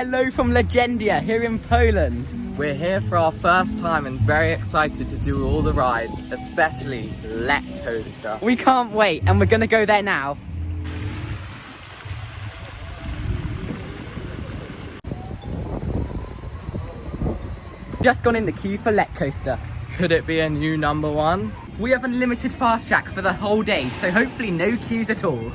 Hello from Legendia here in Poland. We're here for our first time and very excited to do all the rides, especially Lech Coaster. We can't wait and we're gonna go there now. Just gone in the queue for Lech Coaster. Could it be a new number one? We have unlimited fast track for the whole day, so hopefully no queues at all.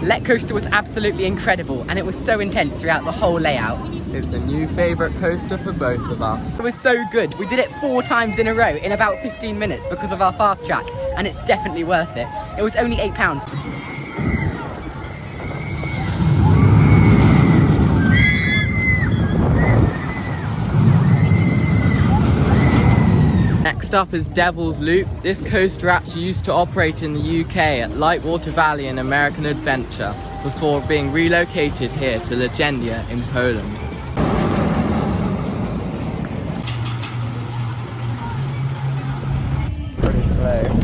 Lech Coaster was absolutely incredible and it was so intense throughout the whole layout. It's a new favourite coaster for both of us. It was so good. We did it 4 times in a row in about 15 minutes because of our fast track, and it's definitely worth it. It was only £8. Next up is Devil's Loop. This coaster actually used to operate in the UK at Lightwater Valley and American Adventure before being relocated here to Legendia in Poland. Pretty slow.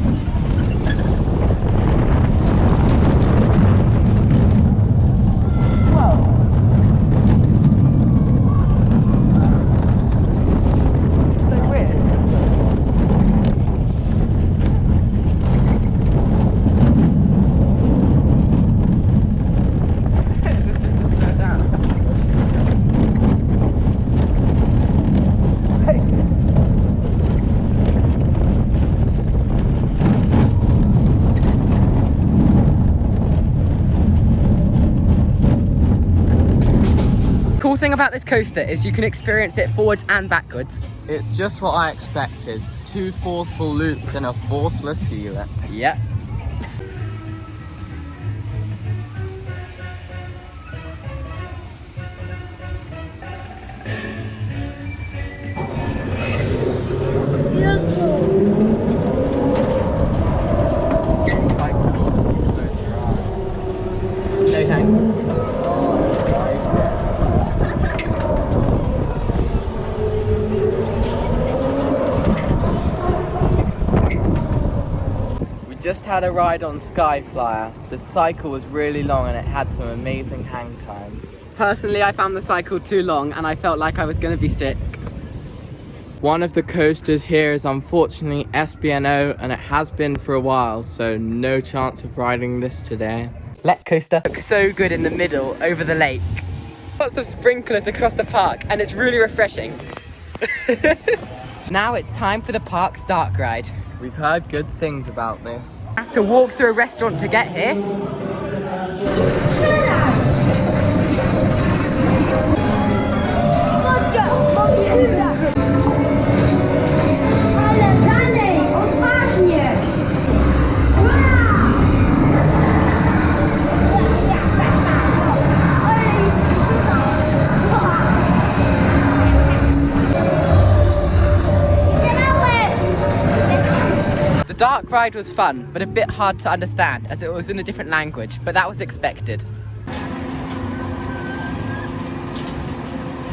Cool thing about this coaster is you can experience it forwards and backwards. It's just what I expected. 2 forceful loops and a forceless helix. Yep. No thanks. Just had a ride on Skyflyer. The cycle was really long and it had some amazing hang time. Personally, I found the cycle too long and I felt like I was going to be sick. One of the coasters here is unfortunately SBNO and it has been for a while, so no chance of riding this today. Lech Coaster looks so good in the middle over the lake. Lots of sprinklers across the park and it's really refreshing. Now it's time for the park's dark ride. We've heard good things about this. I have to walk through a restaurant to get here. The dark ride was fun, but a bit hard to understand as it was in a different language, but that was expected.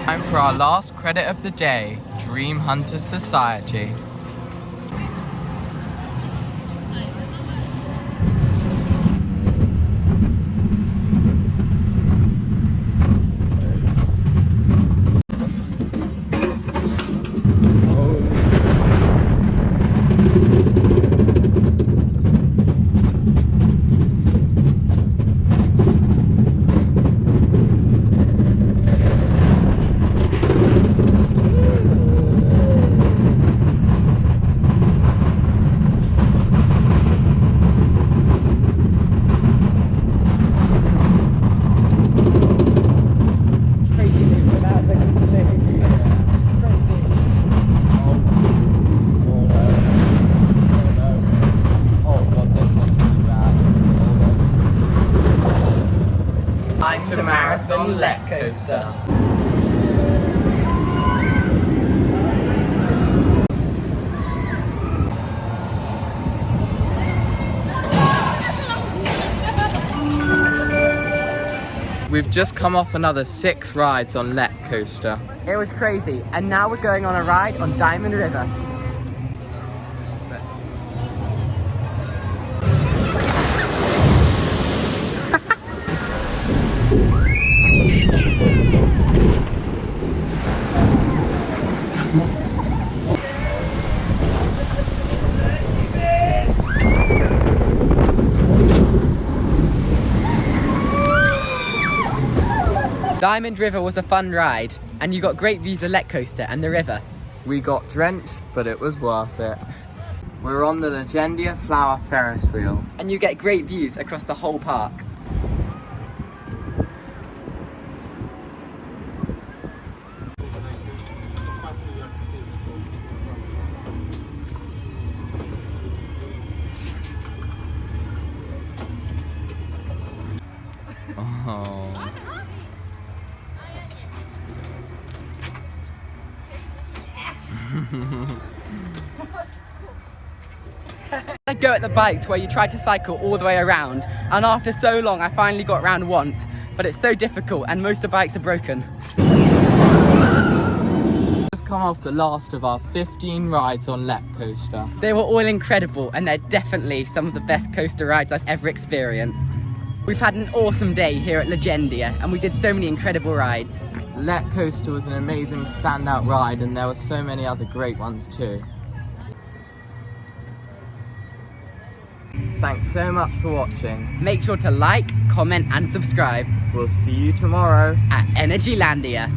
Time for our last credit of the day, Dream Hunters Society. on Lech Coaster. We've just come off another 6 rides on Lech Coaster. It was crazy, and now we're going on a ride on Diamond River. Diamond River was a fun ride, and you got great views of Lech Coaster and the river. We got drenched, but it was worth it. We're on the Legendia Flower Ferris wheel. And you get great views across the whole park. Oh. I go at the bikes where you try to cycle all the way around, and after so long I finally got round once, but it's so difficult and most of the bikes are broken. Just come off the last of our 15 rides on Lech Coaster. They were all incredible, and they're definitely some of the best coaster rides I've ever experienced. We've had an awesome day here at Legendia, and we did so many incredible rides. Lech Coaster was an amazing standout ride, and there were so many other great ones too. Thanks so much for watching. Make sure to like, comment and subscribe We'll see you tomorrow at Energylandia.